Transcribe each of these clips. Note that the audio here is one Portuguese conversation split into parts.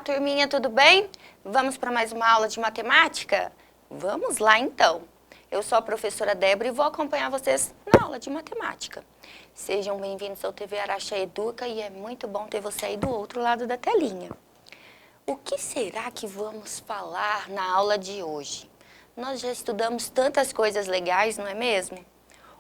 turminha, tudo bem? Vamos para mais uma aula de matemática? Vamos lá então. Eu sou a professora Débora e vou acompanhar vocês na aula de matemática. Sejam bem-vindos ao TV Araxá Educa e é muito bom ter você aí do outro lado da telinha. O que será que vamos falar na aula de hoje? Nós já estudamos tantas coisas legais, não é mesmo?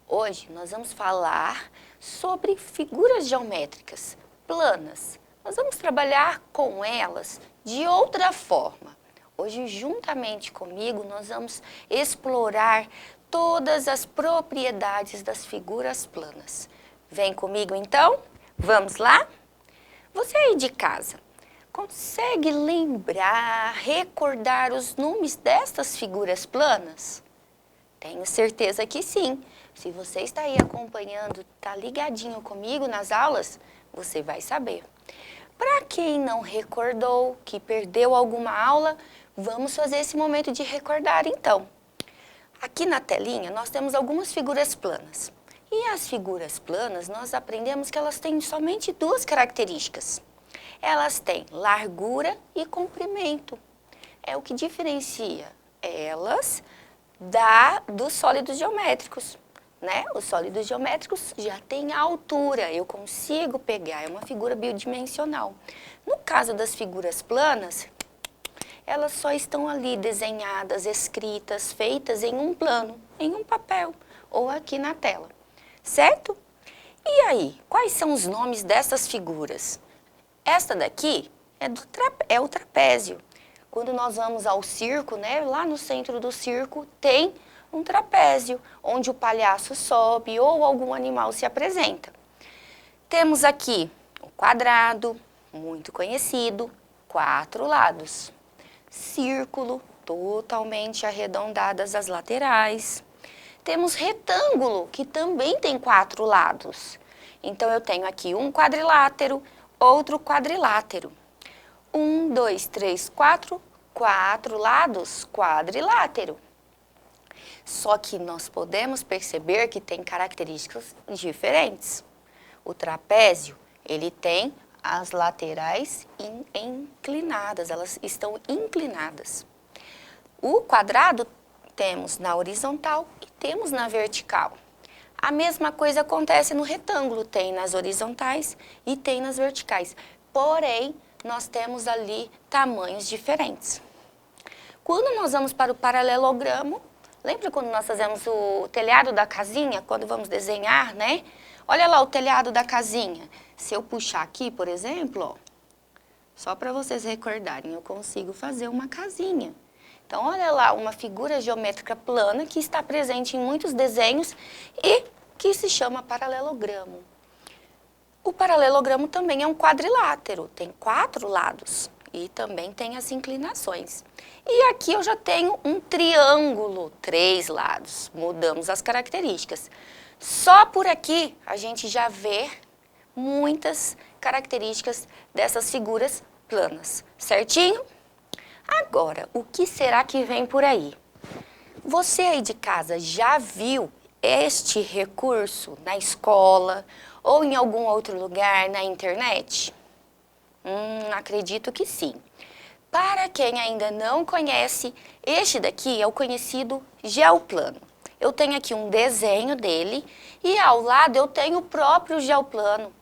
Hoje nós vamos falar sobre figuras geométricas planas. Nós vamos trabalhar com elas de outra forma. Hoje, juntamente comigo, nós vamos explorar todas as propriedades das figuras planas. Vem comigo, então? Vamos lá? Você aí de casa, consegue lembrar, recordar os nomes destas figuras planas? Tenho certeza que sim. Se você está aí acompanhando, está ligadinho comigo nas aulas, você vai saber. Para quem não recordou, que perdeu alguma aula, vamos fazer esse momento de recordar então. Aqui na telinha nós temos algumas figuras planas. E as figuras planas, nós aprendemos que elas têm somente duas características. Elas têm largura e comprimento. É o que diferencia elas dos sólidos geométricos. Os sólidos geométricos já têm altura, eu consigo pegar, é uma figura bidimensional. No caso das figuras planas, elas só estão ali desenhadas, escritas, feitas em um plano, em um papel ou aqui na tela, certo? E aí, quais são os nomes dessas figuras? Esta daqui é o trapézio. Quando nós vamos ao circo, lá no centro do circo tem um trapézio, onde o palhaço sobe ou algum animal se apresenta. Temos aqui o quadrado, muito conhecido, 4 lados. Círculo, totalmente arredondadas as laterais. Temos retângulo, que também tem 4 lados. Então, eu tenho aqui um quadrilátero, outro quadrilátero. 1, 2, 3, 4, 4 lados, quadrilátero. Só que nós podemos perceber que tem características diferentes. O trapézio, ele tem as laterais inclinadas, elas estão inclinadas. O quadrado temos na horizontal e temos na vertical. A mesma coisa acontece no retângulo, tem nas horizontais e tem nas verticais. Porém, nós temos ali tamanhos diferentes. Quando nós vamos para o paralelogramo, lembra quando nós fazemos o telhado da casinha, quando vamos desenhar, Olha lá o telhado da casinha. Se eu puxar aqui, por exemplo, só para vocês recordarem, eu consigo fazer uma casinha. Então, olha lá, uma figura geométrica plana que está presente em muitos desenhos e que se chama paralelogramo. O paralelogramo também é um quadrilátero, tem 4 lados e também tem as inclinações. E aqui eu já tenho um triângulo, 3 lados, mudamos as características. Só por aqui a gente já vê muitas características dessas figuras planas, certinho? Agora, o que será que vem por aí? Você aí de casa já viu este recurso na escola ou em algum outro lugar na internet? Acredito que sim. Para quem ainda não conhece, este daqui é o conhecido geoplano. Eu tenho aqui um desenho dele e ao lado eu tenho o próprio geoplano,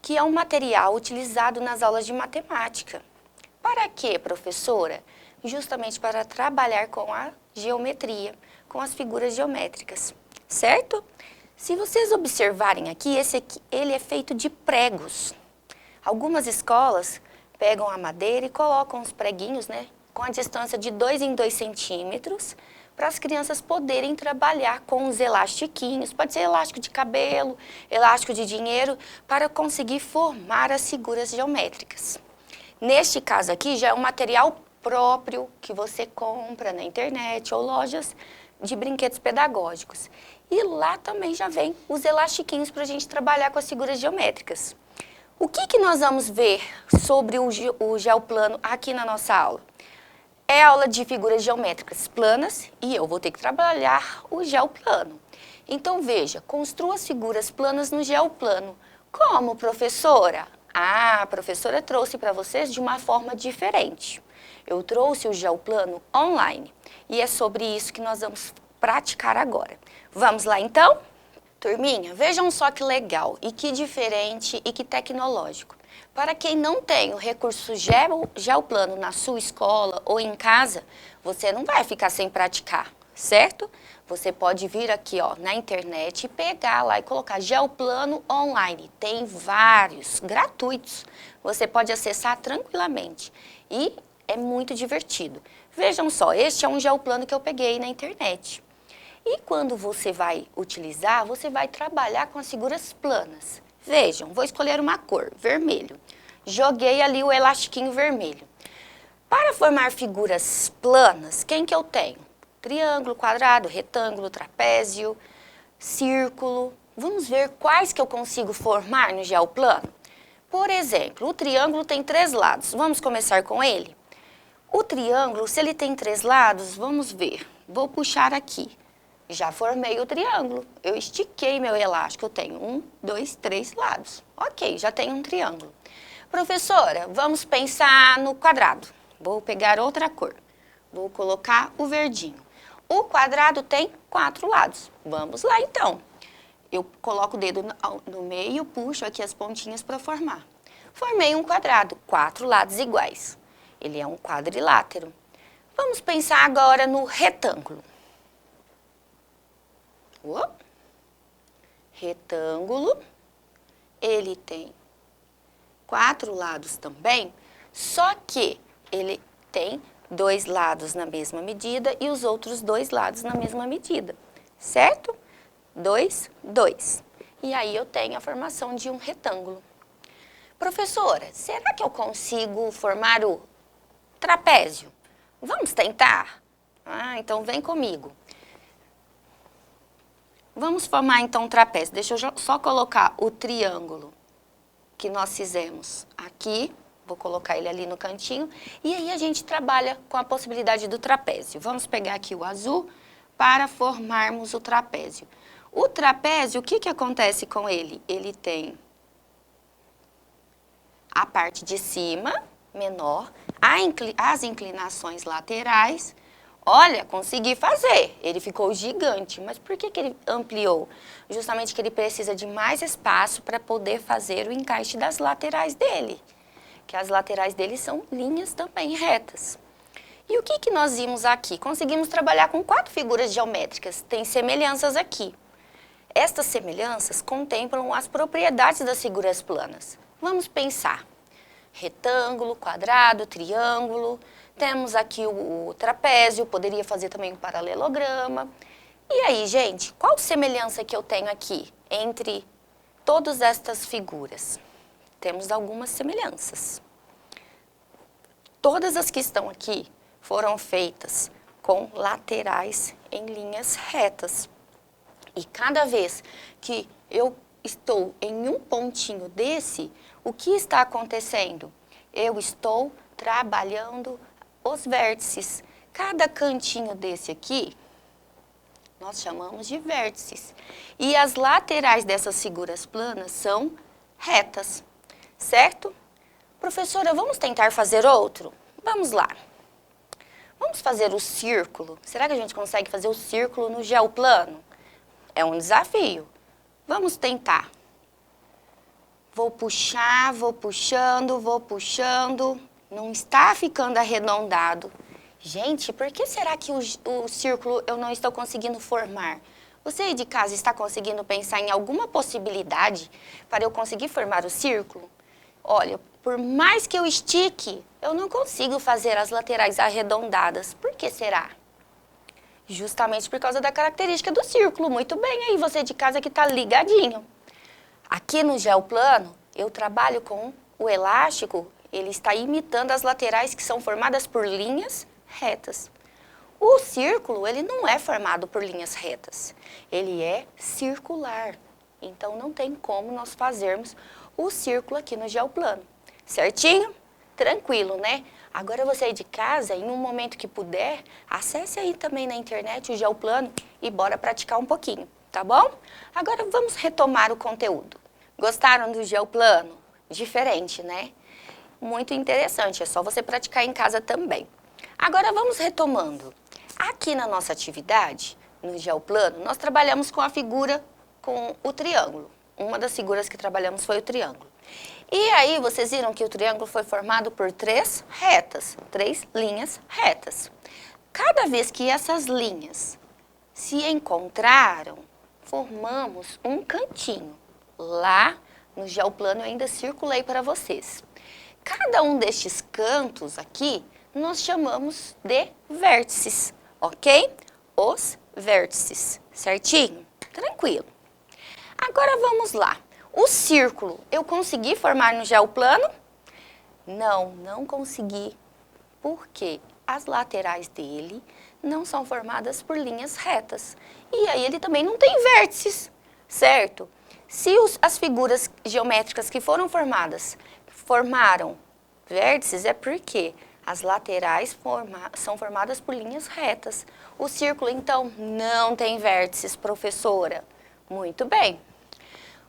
que é um material utilizado nas aulas de matemática. Para quê, professora? Justamente para trabalhar com a geometria, com as figuras geométricas, certo? Se vocês observarem aqui, ele é feito de pregos. Algumas escolas pegam a madeira e colocam os preguinhos, com a distância de 2 em 2 centímetros, para as crianças poderem trabalhar com os elastiquinhos, pode ser elástico de cabelo, elástico de dinheiro, para conseguir formar as figuras geométricas. Neste caso aqui, já é um material próprio que você compra na internet ou lojas de brinquedos pedagógicos. E lá também já vem os elastiquinhos para a gente trabalhar com as figuras geométricas. O que nós vamos ver sobre o geoplano aqui na nossa aula? É aula de figuras geométricas planas e eu vou ter que trabalhar o geoplano. Então, veja, construa as figuras planas no geoplano. Como, professora? Ah, a professora trouxe para vocês de uma forma diferente. Eu trouxe o gel plano online e é sobre isso que nós vamos praticar agora. Vamos lá então? Turminha, vejam só que legal e que diferente e que tecnológico. Para quem não tem o recurso gel plano na sua escola ou em casa, você não vai ficar sem praticar, certo? Você pode vir aqui ó, na internet e pegar lá e colocar gel plano online. Tem vários, gratuitos. Você pode acessar tranquilamente e é muito divertido. Vejam só, este é um gel plano que eu peguei na internet. E quando você vai utilizar, você vai trabalhar com as figuras planas. Vejam, vou escolher uma cor, vermelho. Joguei ali o elastiquinho vermelho. Para formar figuras planas, quem que eu tenho? Triângulo, quadrado, retângulo, trapézio, círculo. Vamos ver quais que eu consigo formar no gel plano? Por exemplo, o triângulo tem 3 lados. Vamos começar com ele? O triângulo, se ele tem 3 lados, vamos ver. Vou puxar aqui. Já formei o triângulo. Eu estiquei meu elástico. Eu tenho 1, 2, 3 lados. Ok, já tenho um triângulo. Professora, vamos pensar no quadrado. Vou pegar outra cor. Vou colocar o verdinho. O quadrado tem 4 lados. Vamos lá, então. Eu coloco o dedo no meio, puxo aqui as pontinhas para formar. Formei um quadrado, 4 lados iguais. Ele é um quadrilátero. Vamos pensar agora no retângulo. Retângulo. Ele tem 4 lados também, só que ele tem 2 lados na mesma medida e os outros 2 lados na mesma medida, certo? 2, 2. E aí eu tenho a formação de um retângulo. Professora, será que eu consigo formar o trapézio? Vamos tentar? Ah, então vem comigo. Vamos formar então um trapézio. Deixa eu só colocar o triângulo que nós fizemos aqui. Vou colocar ele ali no cantinho. E aí a gente trabalha com a possibilidade do trapézio. Vamos pegar aqui o azul para formarmos o trapézio. O trapézio, o que que acontece com ele? Ele tem a parte de cima, menor, as inclinações laterais. Olha, consegui fazer. Ele ficou gigante. Mas por que que ele ampliou? Justamente que ele precisa de mais espaço para poder fazer o encaixe das laterais dele. Que as laterais dele são linhas também retas. E o que que nós vimos aqui? Conseguimos trabalhar com 4 figuras geométricas. Tem semelhanças aqui. Estas semelhanças contemplam as propriedades das figuras planas. Vamos pensar. Retângulo, quadrado, triângulo. Temos aqui o trapézio, poderia fazer também um paralelograma. E aí, gente, qual semelhança que eu tenho aqui entre todas estas figuras? Temos algumas semelhanças. Todas as que estão aqui foram feitas com laterais em linhas retas. E cada vez que eu estou em um pontinho desse, o que está acontecendo? Eu estou trabalhando os vértices. Cada cantinho desse aqui, nós chamamos de vértices. E as laterais dessas figuras planas são retas, certo? Professora, vamos tentar fazer outro? Vamos lá. Vamos fazer o círculo. Será que a gente consegue fazer o círculo no gel plano? É um desafio. Vamos tentar. Vou puxar, vou puxando, vou puxando. Não está ficando arredondado. Gente, por que será que o círculo eu não estou conseguindo formar? Você aí de casa está conseguindo pensar em alguma possibilidade para eu conseguir formar o círculo? Olha, por mais que eu estique, eu não consigo fazer as laterais arredondadas. Por que será? Justamente por causa da característica do círculo. Muito bem aí, você de casa que está ligadinho. Aqui no gel plano, eu trabalho com o elástico, ele está imitando as laterais que são formadas por linhas retas. O círculo, ele não é formado por linhas retas, ele é circular. Então, não tem como nós fazermos o círculo aqui no gel plano. Certinho? Tranquilo, né? Agora você aí de casa, em um momento que puder, acesse aí também na internet o gel plano e bora praticar um pouquinho, tá bom? Agora vamos retomar o conteúdo. Gostaram do gel plano? diferente, né? Muito interessante, é só você praticar em casa também. Agora vamos retomando. Aqui na nossa atividade, no geoplano, nós trabalhamos com a figura com o triângulo. Uma das figuras que trabalhamos foi o triângulo. E aí vocês viram que o triângulo foi formado por 3 retas, 3 linhas retas. Cada vez que essas linhas se encontraram, formamos um cantinho. Lá no geoplano eu ainda circulei para vocês. Cada um destes cantos aqui nós chamamos de vértices, ok? Os vértices, certinho? Tranquilo. Agora vamos lá. O círculo, eu consegui formar no geoplano? Não, não consegui. Por quê? As laterais dele não são formadas por linhas retas. E aí ele também não tem vértices, certo? Se as figuras geométricas que foram formadas formaram vértices, é porque as laterais são formadas por linhas retas. O círculo, então, não tem vértices, professora. Muito bem.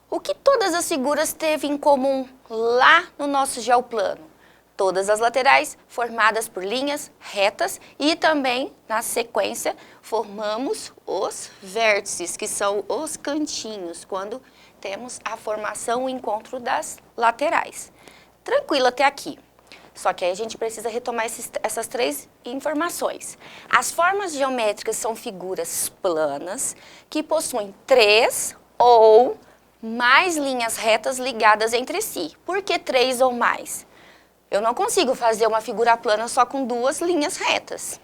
O que todas as figuras teve em comum lá no nosso geoplano? Todas as laterais formadas por linhas retas e também, na sequência, formamos os vértices, que são os cantinhos, quando temos a formação, o encontro das laterais. Tranquilo até aqui. Só que aí a gente precisa retomar essas 3 informações. As formas geométricas são figuras planas que possuem 3 ou mais linhas retas ligadas entre si. Por que 3 ou mais? Eu não consigo fazer uma figura plana só com 2 linhas retas.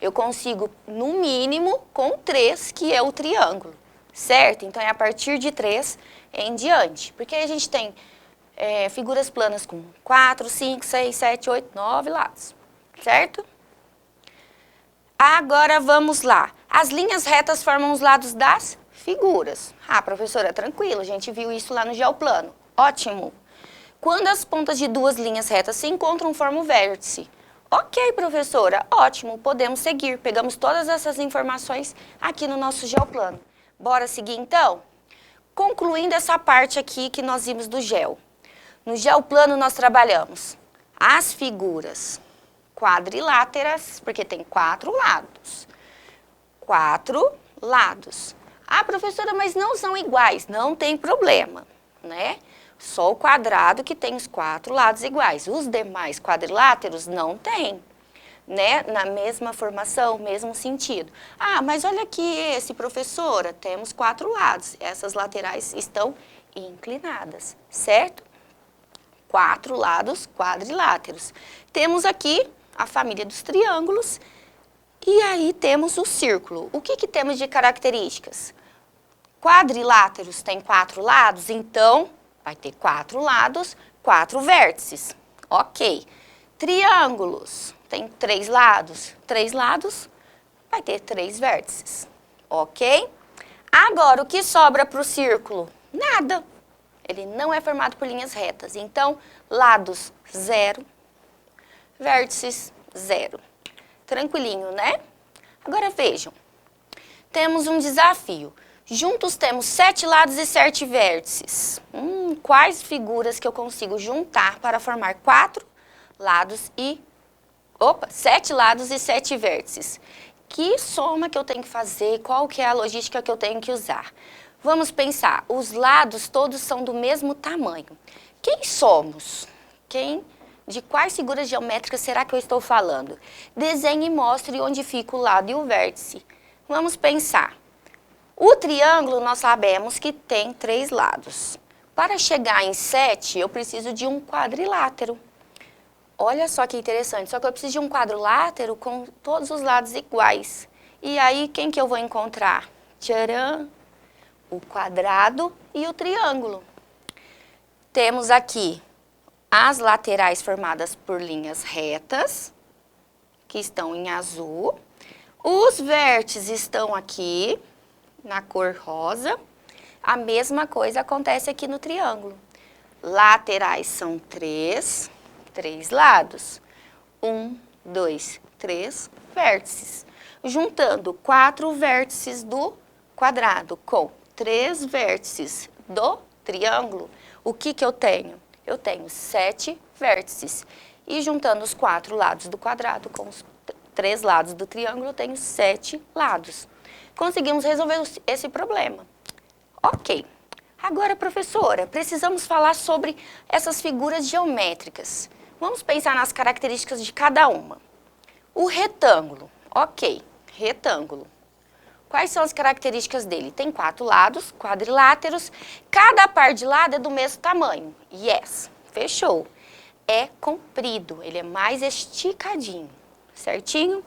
Eu consigo, no mínimo, com 3, que é o triângulo, certo? Então, é a partir de 3 em diante. Porque aí a gente tem figuras planas com 4, 5, 6, 7, 8, 9 lados, certo? Agora, vamos lá. As linhas retas formam os lados das figuras. Ah, professora, tranquilo, a gente viu isso lá no geoplano. Ótimo. Quando as pontas de 2 linhas retas se encontram, formam o vértice. Ok, professora, ótimo, podemos seguir. Pegamos todas essas informações aqui no nosso geoplano. Bora seguir, então? Concluindo essa parte aqui que nós vimos do geo. No geoplano, nós trabalhamos as figuras quadriláteras, porque tem 4 lados. 4 lados. Ah, professora, mas não são iguais. Não tem problema, né? Só o quadrado que tem os 4 lados iguais. Os demais quadriláteros não têm, né? Na mesma formação, mesmo sentido. Ah, mas olha aqui esse, professora, temos 4 lados. Essas laterais estão inclinadas, certo? 4 lados quadriláteros. Temos aqui a família dos triângulos e aí temos o círculo. O que temos de características? Quadriláteros têm 4 lados, então vai ter 4 lados, 4 vértices. Ok. Triângulos tem 3 lados. 3 lados vai ter 3 vértices. Ok? Agora, o que sobra para o círculo? Nada. Ele não é formado por linhas retas. Então, lados 0, vértices 0. Tranquilinho, né? Agora vejam. Temos um desafio. Juntos temos 7 lados e 7 vértices. Quais figuras que eu consigo juntar para formar 4 lados e... 7 lados e 7 vértices. Que soma que eu tenho que fazer? Qual que é a logística que eu tenho que usar? Vamos pensar, os lados todos são do mesmo tamanho. Quem somos? De quais figuras geométricas será que eu estou falando? Desenhe e mostre onde fica o lado e o vértice. Vamos pensar. O triângulo, nós sabemos que tem 3 lados. Para chegar em 7, eu preciso de um quadrilátero. Olha só que interessante, só que eu preciso de um quadrilátero com todos os lados iguais. E aí, quem que eu vou encontrar? Tcharam! O quadrado e o triângulo. Temos aqui as laterais formadas por linhas retas, que estão em azul. Os vértices estão aqui, na cor rosa. A mesma coisa acontece aqui no triângulo. Laterais são 3 lados. 1, 2, 3 vértices. Juntando 4 vértices do quadrado com 3 vértices do triângulo, o que que eu tenho? Eu tenho 7 vértices. E juntando os 4 lados do quadrado com os 3 lados do triângulo, eu tenho 7 lados. Conseguimos resolver esse problema. Ok. Agora, professora, precisamos falar sobre essas figuras geométricas. Vamos pensar nas características de cada uma. O retângulo. Ok, retângulo. Quais são as características dele? Tem 4 lados, quadriláteros. Cada par de lado é do mesmo tamanho. Yes, fechou. É comprido, ele é mais esticadinho, certinho?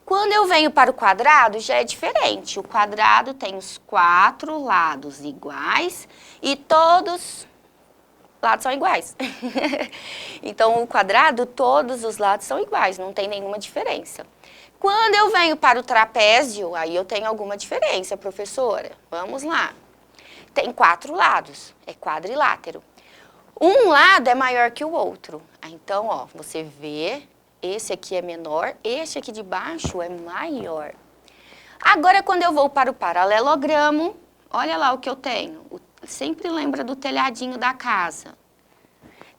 Quando eu venho para o quadrado, já é diferente. O quadrado tem os 4 lados iguais e todos os lados são iguais. Então, o quadrado, todos os lados são iguais, não tem nenhuma diferença. Quando eu venho para o trapézio, aí eu tenho alguma diferença, professora. Vamos lá. Tem 4 lados, é quadrilátero. Um lado é maior que o outro. Então, ó, você vê, esse aqui é menor, esse aqui de baixo é maior. Agora, quando eu vou para o paralelogramo, olha lá o que eu tenho. Sempre lembra do telhadinho da casa.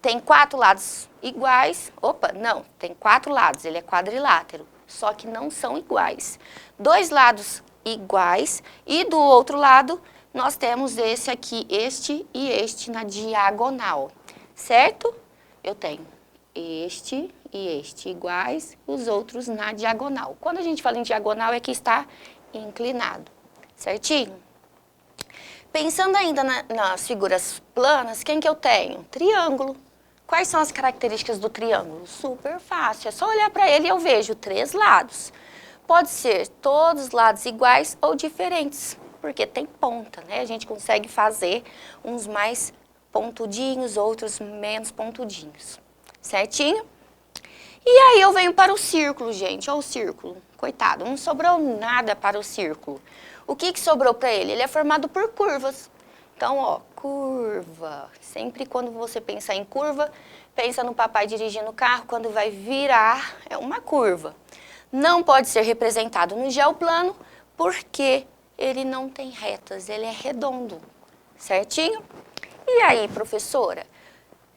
Tem 4 lados iguais. Opa, não, tem 4 lados, ele é quadrilátero. Só que não são iguais. 2 lados iguais e do outro lado nós temos esse aqui, este e este na diagonal, certo? Eu tenho este e este iguais, os outros na diagonal. Quando a gente fala em diagonal é que está inclinado, certinho? Pensando ainda nas figuras planas, quem que eu tenho? Triângulo. Quais são as características do triângulo? Super fácil, é só olhar para ele e eu vejo 3 lados. Pode ser todos os lados iguais ou diferentes, porque tem ponta, né? A gente consegue fazer uns mais pontudinhos, outros menos pontudinhos, certinho? E aí eu venho para o círculo, gente, olha o círculo, coitado, não sobrou nada para o círculo. O que que sobrou para ele? Ele é formado por curvas. Então, ó, curva. Sempre quando você pensar em curva, pensa no papai dirigindo o carro, quando vai virar, é uma curva. Não pode ser representado no geoplano, porque ele não tem retas, ele é redondo, certinho? E aí, professora,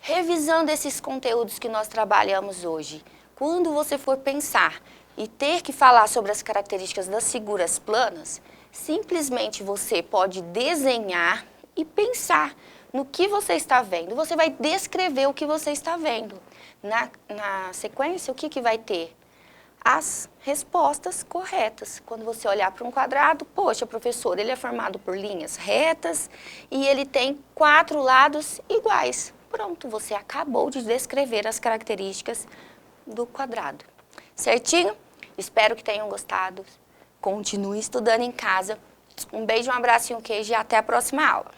revisando esses conteúdos que nós trabalhamos hoje, quando você for pensar e ter que falar sobre as características das figuras planas, simplesmente você pode desenhar e pensar no que você está vendo. Você vai descrever o que você está vendo. Na sequência, o que que vai ter? As respostas corretas. Quando você olhar para um quadrado, poxa, professor, ele é formado por linhas retas e ele tem 4 lados iguais. Pronto, você acabou de descrever as características do quadrado. Certinho? Espero que tenham gostado. Continue estudando em casa. Um beijo, um abraço e um queijo e até a próxima aula.